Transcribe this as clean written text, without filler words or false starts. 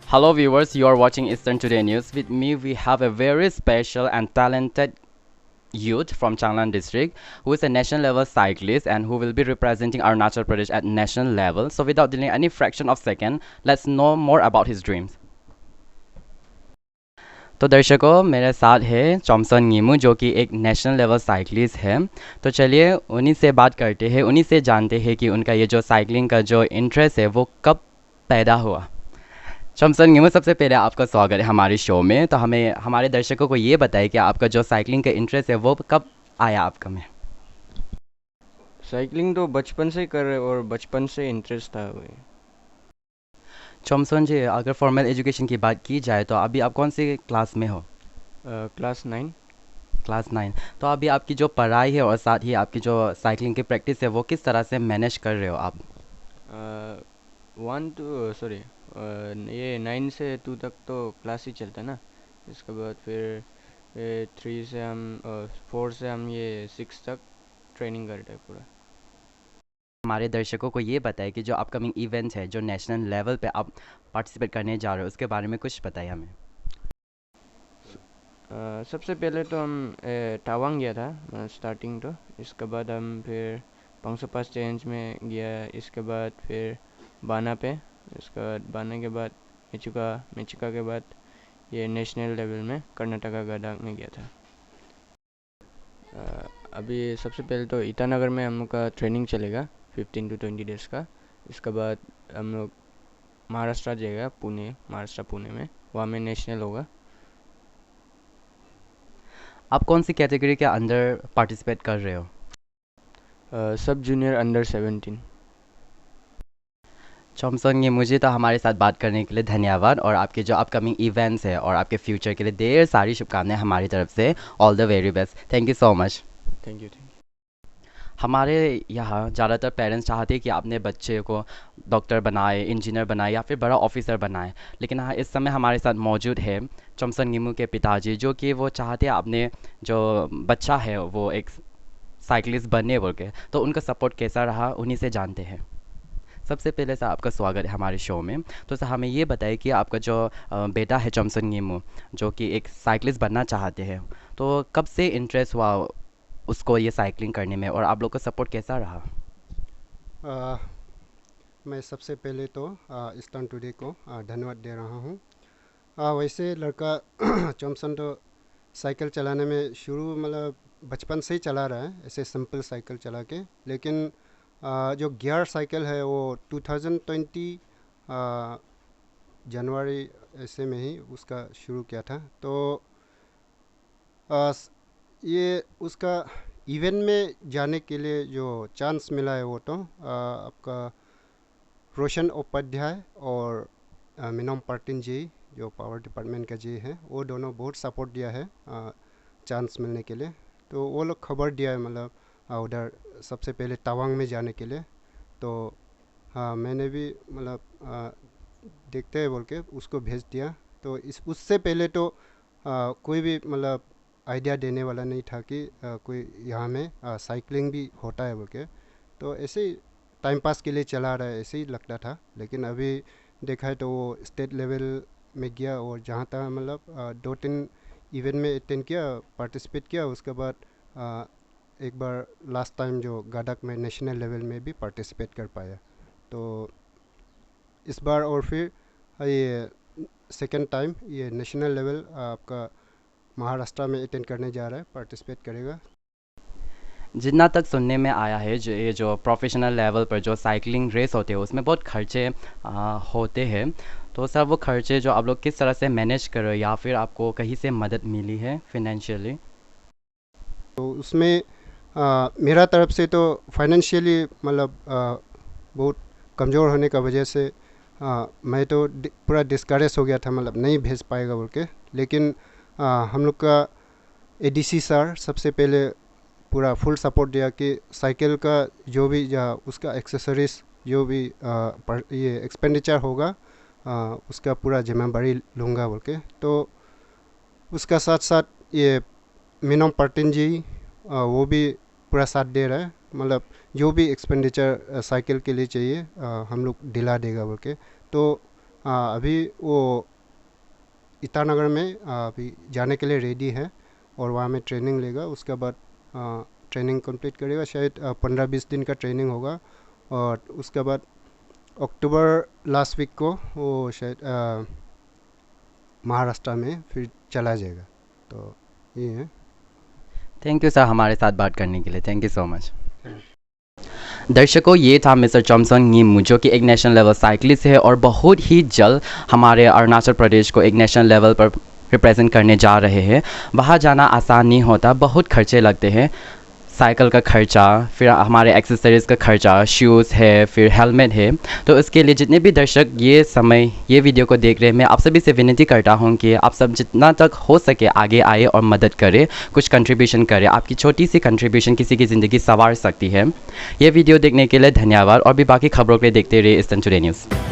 Hello, viewers. You are watching Eastern Today News. With me, we have a very special and talented youth from Changlan district who is a national level cyclist and who will be representing Arunachal Pradesh at national level. So, without delaying any fraction of second, let's know more about his dreams. तो दर्शकों मेरे साथ है चॉमसन नीमू जो कि एक national level cyclist है। तो चलिए उन्हीं से बात करते हैं, उन्हीं से जानते हैं कि उनका ये जो साइकिलिंग का जो इंटरेस्ट है वो कब पैदा हुआ। शमसन गिमो सबसे पहले आपका स्वागत है हमारे शो में। तो हमें हमारे दर्शकों को ये बताइए कि आपका जो साइकिलिंग का इंटरेस्ट है वो कब आया आपका में। साइकिलिंग तो बचपन से ही कर रहे और बचपन से इंटरेस्ट था वही। चमसन जी, अगर फॉर्मल एजुकेशन की बात की जाए तो अभी आप कौन सी क्लास में हो? क्लास 9। क्लास 9। तो अभी आपकी जो पढ़ाई है और साथ ही आपकी जो साइकिलिंग की प्रैक्टिस है वो किस तरह से मैनेज कर रहे हो आप? 1 टू सॉरी ये 9 से 2 तक तो क्लास ही चलता है ना। इसके बाद फिर 3 से हम 4 से हम ये 6 तक ट्रेनिंग करते हैं पूरा। हमारे दर्शकों को ये बताइए कि जो अपकमिंग इवेंट्स है जो नेशनल लेवल पे आप पार्टिसिपेट करने जा रहे हो उसके बारे में कुछ बताइए हमें। सबसे पहले तो हम टावांग गया था स्टार्टिंग तो। इसके बाद हम फिर पाँच पास चेंज में गया। इसके बाद फिर बाना पे। इसके बाद बाना के बाद मिचुका। मिचुका के बाद ये नेशनल लेवल में कर्नाटका गडाक में गया था। अभी सबसे पहले तो ईटानगर में हम लोग का ट्रेनिंग चलेगा 15 टू 20 डेज़ का। इसके बाद हम लोग महाराष्ट्र जाएगा, पुणे, महाराष्ट्र पुणे में, वहाँ में नेशनल होगा। आप कौन सी कैटेगरी के अंदर पार्टिसिपेट कर रहे हो? सब जूनियर अंडर 17। चॉमसंग, ये मुझे तो हमारे साथ बात करने के लिए धन्यवाद और आपके जो अपकमिंग इवेंट्स है और आपके फ्यूचर के लिए ढेर सारी शुभकामनाएं हमारी तरफ से। All the very best. Thank you so much. Thank you. हमारे यहाँ ज़्यादातर पेरेंट्स चाहते हैं कि अपने बच्चे को डॉक्टर बनाए, इंजीनियर बनाए या फिर बड़ा ऑफिसर बनाए। लेकिन हाँ, इस समय हमारे साथ मौजूद है चॉमसन गिमू के पिताजी जो कि वो चाहते हैं अपने जो बच्चा है वो एक साइकिलिस्ट बनने बोल के। तो उनका सपोर्ट कैसा रहा उन्हीं से जानते हैं। सबसे पहले सर आपका स्वागत है हमारे शो में। तो सर हमें ये बताइए कि आपका जो बेटा है चमसन गिमू जो कि एक साइकिलिस्ट बनना चाहते हैं, तो कब से इंटरेस्ट हुआ उसको ये साइकिलिंग करने में और आप लोग का सपोर्ट कैसा रहा? आ, मैं सबसे पहले तो ईस्टर्न टुडे को धन्यवाद दे रहा हूँ। वैसे लड़का चॉम्सन तो साइकिल चलाने में शुरू मतलब बचपन से ही चला रहा है, ऐसे सिंपल साइकिल चला के। लेकिन जो गियर साइकिल है वो 2020 जनवरी ऐसे में ही उसका शुरू किया था। तो आ, ये उसका इवेंट में जाने के लिए जो चांस मिला है वो तो आपका रोशन उपाध्याय और मीनम पार्टिन जी जो पावर डिपार्टमेंट का जी है वो दोनों बहुत सपोर्ट दिया है चांस मिलने के लिए। तो वो लोग खबर दिया है मतलब उधर सबसे पहले तवांग में जाने के लिए। तो हाँ मैंने भी मतलब देखते हैं बोल के उसको भेज दिया। तो इस उससे पहले तो कोई भी मतलब आइडिया देने वाला नहीं था कि कोई यहाँ में साइकिलिंग भी होता है बोल के। तो ऐसे ही टाइम पास के लिए चला रहा है ऐसे ही लगता था। लेकिन अभी देखा है तो वो स्टेट लेवल में गया और जहाँ तक मतलब 2-3 इवेंट में अटेंड किया, पार्टिसिपेट किया। उसके बाद एक बार लास्ट टाइम जो गडक में नेशनल लेवल में भी पार्टिसिपेट कर पाया। तो इस बार और फिर ये सेकेंड टाइम ये नेशनल लेवल आपका महाराष्ट्र में अटेंड करने जा रहा है, पार्टिसिपेट करेगा। जितना तक सुनने में आया है जो ये जो प्रोफेशनल लेवल पर जो साइकिलिंग रेस होते हैं उसमें बहुत खर्चे होते हैं। तो सर वो खर्चे जो आप लोग किस तरह से मैनेज कर रहे हो या फिर आपको कहीं से मदद मिली है फाइनेंशियली? तो उसमें मेरा तरफ से तो फाइनेंशियली मतलब बहुत कमज़ोर होने का वजह से मैं तो पूरा डिस्करेज हो गया था, मतलब नहीं भेज पाएगा बोल के। लेकिन हम लोग का एडीसी सर सबसे पहले पूरा फुल सपोर्ट दिया कि साइकिल का जो भी उसका एक्सेसरीज जो भी ये एक्सपेंडिचर होगा उसका पूरा जिम्मेदारी लूँगा बोल के। तो उसका साथ साथ ये मीनम पार्टिन जी वो भी पूरा साथ दे रहा है, मतलब जो भी एक्सपेंडिचर साइकिल के लिए चाहिए हम लोग दिला देगा बोल के। तो अभी वो ईटानगर में अभी जाने के लिए रेडी है और वहाँ में ट्रेनिंग लेगा। उसके बाद ट्रेनिंग कंप्लीट करेगा, शायद 15-20 दिन का ट्रेनिंग होगा। और उसके बाद अक्टूबर लास्ट वीक को वो शायद महाराष्ट्र में फिर चला जाएगा। तो ये है। थैंक यू सर हमारे साथ बात करने के लिए, थैंक यू सो मच। दर्शकों, ये था मिस्टर चोमसन न्गिमू, जो कि एक नेशनल लेवल साइकिलिस्ट है और बहुत ही जल्द हमारे अरुणाचल प्रदेश को एक नेशनल लेवल पर रिप्रेजेंट करने जा रहे हैं। वहाँ जाना आसान नहीं होता, बहुत खर्चे लगते हैं। साइकिल का खर्चा, फिर हमारे एक्सेसरीज़ का खर्चा, शूज़ है, फिर हेलमेट है। तो इसके लिए जितने भी दर्शक ये वीडियो को देख रहे हैं, मैं आप सभी से विनती करता हूँ कि आप सब जितना तक हो सके आगे आए और मदद करें, कुछ कंट्रीब्यूशन करें। आपकी छोटी सी कंट्रीब्यूशन किसी की ज़िंदगी संवार सकती है। ये वीडियो देखने के लिए धन्यवाद और भी बाकी खबरों के लिए देखते रहिए ईस्टर्न टुडे न्यूज़।